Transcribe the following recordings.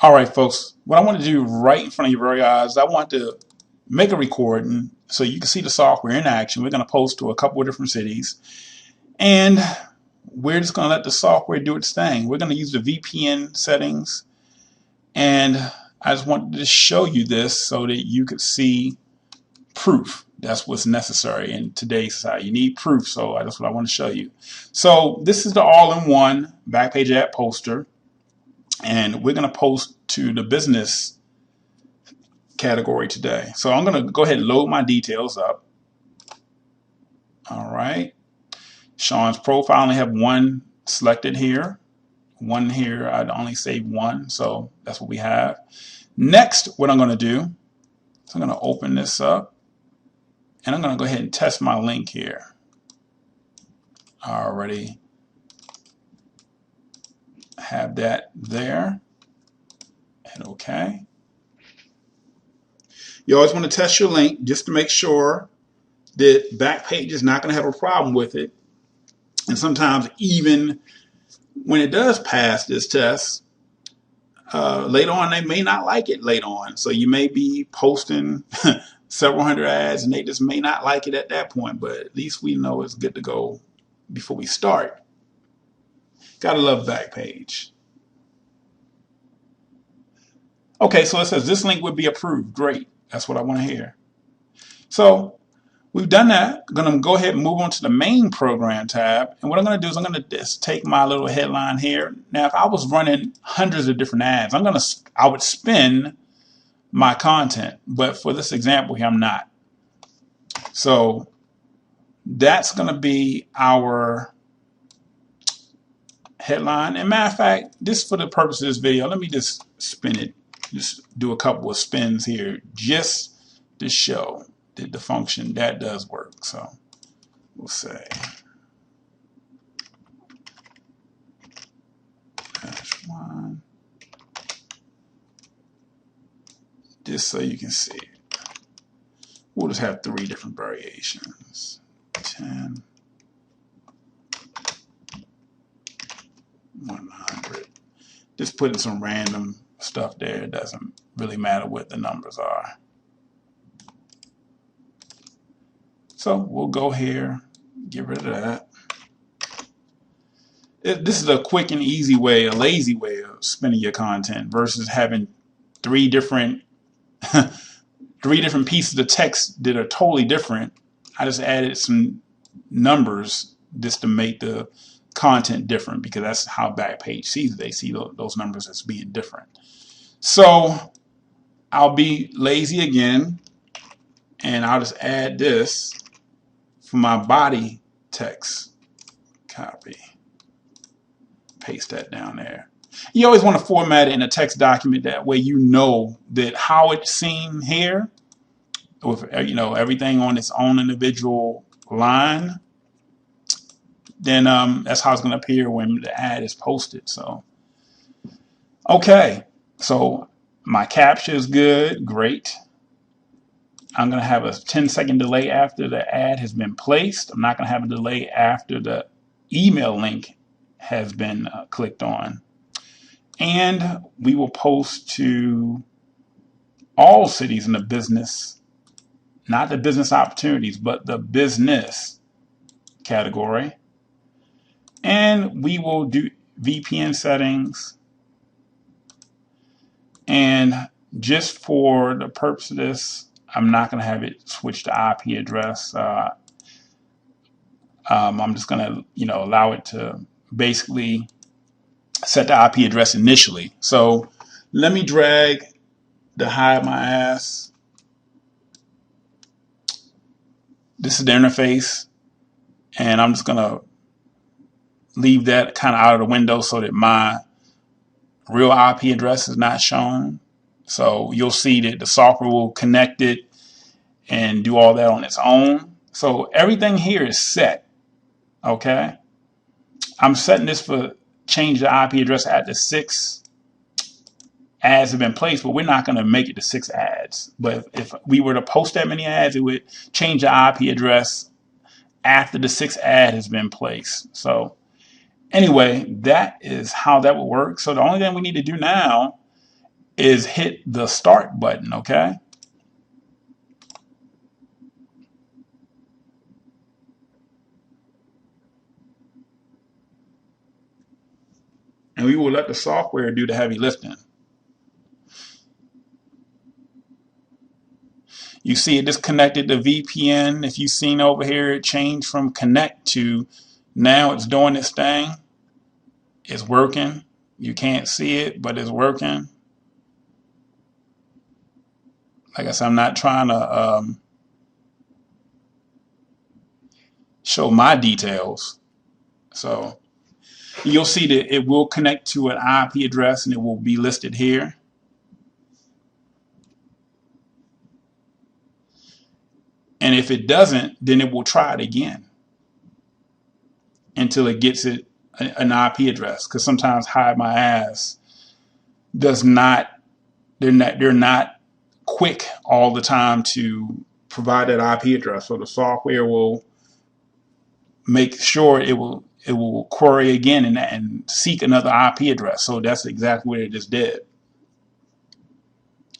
All right, folks, what I want to do right in front of your very eyes, I want to make a recording so you can see the software in action. We're going to post to a couple of different cities, and we're just going to let the software do its thing. We're going to use the VPN settings, and I just wanted to show you this so that you could see proof. That's what's necessary in today's society. You need proof, so that's what I want to show you. So this is the all-in-one BackPage Ad Poster, and we're going to post to the business category today. So I'm going to go ahead and load my details up. All right. Sean's profile, I only have one selected here. One here, I'd only save one, so that's what we have. Next, what I'm going to do is I'm going to open this up, and I'm going to go ahead and test my link here. I already have that there, and okay. You always want to test your link just to make sure that BackPage is not going to have a problem with it. And sometimes even when it does pass this test, later on they may not like it later on. So you may be posting several hundred ads and they just may not like it at that point, but at least we know it's good to go before we start. Gotta love BackPage. Okay, so it says this link would be approved. Great. That's what I want to hear. So we've done that. I'm going to go ahead and move on to the main program tab. And what I'm going to do is I'm going to just take my little headline here. Now, if I was running hundreds of different ads, I would spin my content. But for this example here, I'm not. So that's going to be our headline. And matter of fact, just for the purpose of this video, let me just spin it. Just do a couple of spins here just to show that the function that does work. So we'll say -1, just so you can see it. We'll just have 3 different variations. 10, 100. Just putting some random stuff there. It doesn't really matter what the numbers are. So we'll go here, get rid of that. This is a quick and easy way, a lazy way of spinning your content versus having 3 different pieces of text that are totally different. I just added some numbers just to make the content different because that's how BackPage sees it. They see those numbers as being different. So I'll be lazy again, and I'll just add this for my body text. Copy, paste that down there. You always want to format it in a text document, that way you know that how it's seen here with everything on its own individual line. Then that's how it's going to appear when the ad is posted. So okay, so my captcha is good, great. I'm going to have a 10-second delay after the ad has been placed. I'm not going to have a delay after the email link has been clicked on. And we will post to all cities in the business, not the business opportunities, but the business category. And we will do VPN settings. And just for the purpose of this, I'm not going to have it switch to IP address. I'm just going to, allow it to basically set the IP address initially. So let me drag the hide my ass. This is the interface, and I'm just going to leave that kind of out of the window so that my real IP address is not shown. So you'll see that the software will connect it and do all that on its own. So everything here is set. Okay. I'm setting this for change the IP address after 6 ads have been placed, but we're not going to make it to 6 ads. But if we were to post that many ads, it would change the IP address after the 6th ad has been placed. So anyway, that is how that would work. So the only thing we need to do now is hit the start button, okay? And we will let the software do the heavy lifting. You see it disconnected the VPN. If you've seen over here, it changed from connect to now it's doing its thing. It's working. You can't see it, but it's working. Like I said, I'm not trying to show my details. So you'll see that it will connect to an IP address and it will be listed here. And if it doesn't, then it will try it again until it gets it an IP address. Because sometimes Hide My Ass does not, they're not quick all the time to provide that IP address. So the software will make sure it will query again and seek another IP address. So that's exactly what it just did.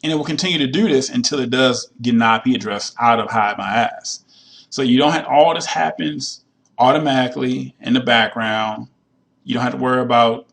And it will continue to do this until it does get an IP address out of Hide My Ass. So you don't have, all this happens automatically in the background. You don't have to worry about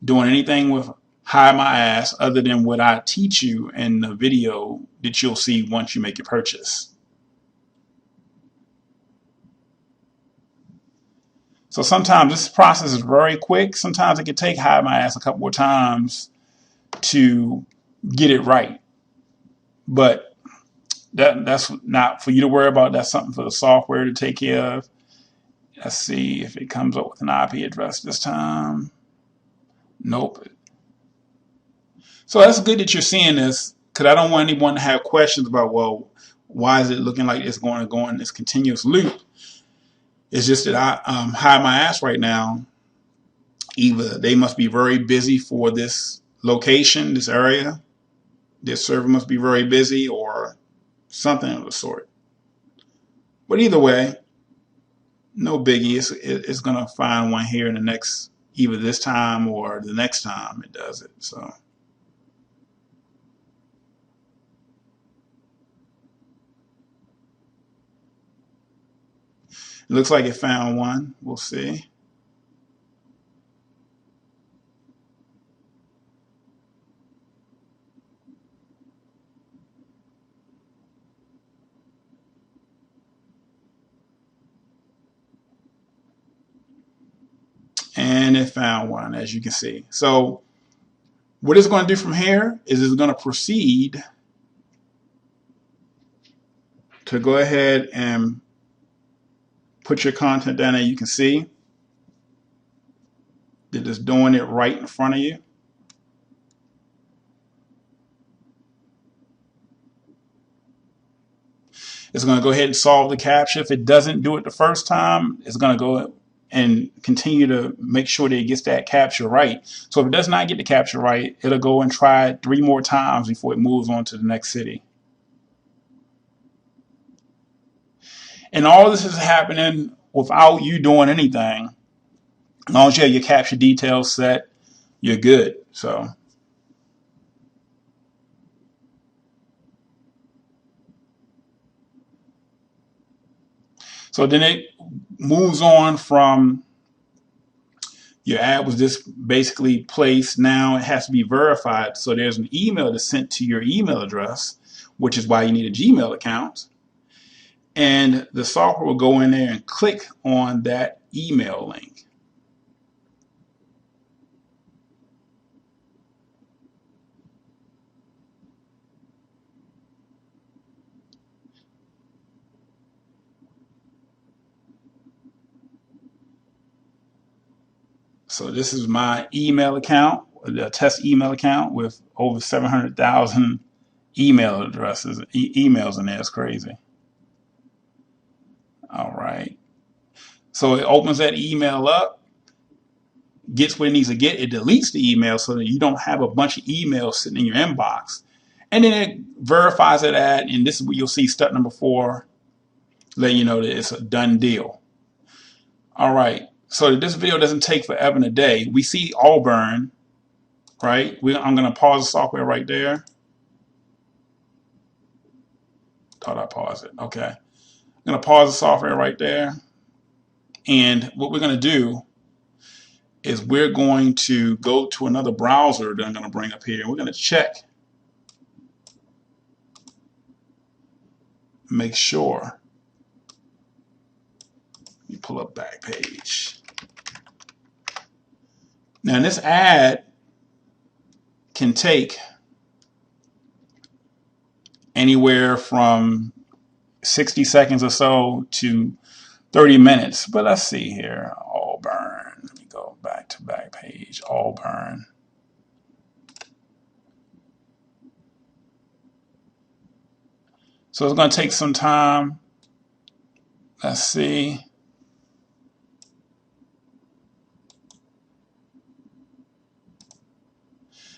doing anything with Hide My Ass other than what I teach you in the video that you'll see once you make your purchase. So sometimes this process is very quick. Sometimes it can take Hide My Ass a couple of times to get it right. But that's not for you to worry about. That's something for the software to take care of. Let's see if it comes up with an IP address this time. Nope. So that's good that you're seeing this, because I don't want anyone to have questions about, well, why is it looking like it's going to go in this continuous loop? It's just that I Hide My Ass right now, either they must be very busy for this location, this area, this server must be very busy, or something of the sort. But either way, no biggie. It's going to find one here in the next, either this time or the next time it does it. So it looks like it found one. We'll see. And it found one, as you can see. So what it's going to do from here is it's going to proceed to go ahead and put your content down there. You can see that it's doing it right in front of you. It's going to go ahead and solve the captcha. If it doesn't do it the first time, it's going to go and continue to make sure that it gets that captcha right. So if it does not get the captcha right, it'll go and try it 3 more times before it moves on to the next city. And all this is happening without you doing anything. As long as you have your captcha details set, you're good. So then it moves on from your ad was just basically placed. Now it has to be verified. So there's an email that's sent to your email address, which is why you need a Gmail account. And the software will go in there and click on that email link. So this is my email account, the test email account with over 700,000 email addresses, emails in there. It's crazy. All right. So it opens that email up, gets what it needs to get. It deletes the email so that you don't have a bunch of emails sitting in your inbox. And then it verifies that ad, and this is what you'll see step number 4, letting you know that it's a done deal. All right. So this video doesn't take forever and a day. We see Auburn right? I'm going to pause the software right there. Thought I paused it. Okay. I'm going to pause the software right there. And what we're going to do is we're going to go to another browser that I'm going to bring up here. We're going to check, make sure. Let me pull up BackPage. Now this ad can take anywhere from 60 seconds or so to 30 minutes. But let's see here. Auburn. Let me go back to BackPage. Auburn. So it's going to take some time. Let's see.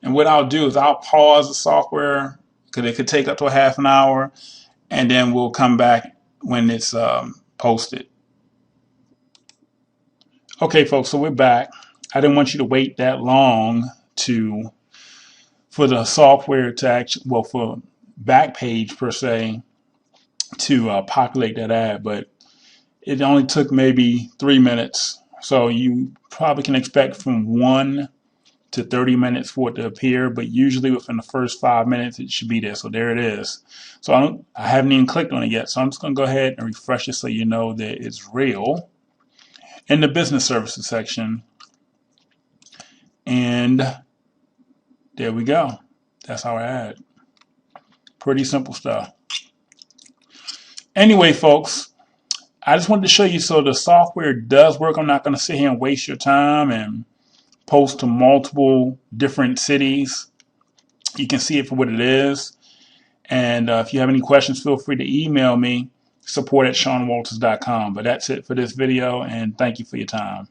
And what I'll do is I'll pause the software because it could take up to a half an hour, and then we'll come back when it's posted. Okay, folks, so we're back. I didn't want you to wait that long for the software to actually, well, for BackPage per se, to populate that ad, but it only took maybe 3 minutes. So you probably can expect from 1 to 30 minutes for it to appear, but usually within the first 5 minutes it should be there. So there it is. So I haven't even clicked on it yet, so I'm just going to go ahead and refresh it so you know that it's real. In the business services section, and there we go. That's our ad. Pretty simple stuff. Anyway, folks, I just wanted to show you so the software does work. I'm not going to sit here and waste your time and post to multiple different cities. You can see it for what it is. And if you have any questions, feel free to email me, support@SeanWalters.com. But that's it for this video, and thank you for your time.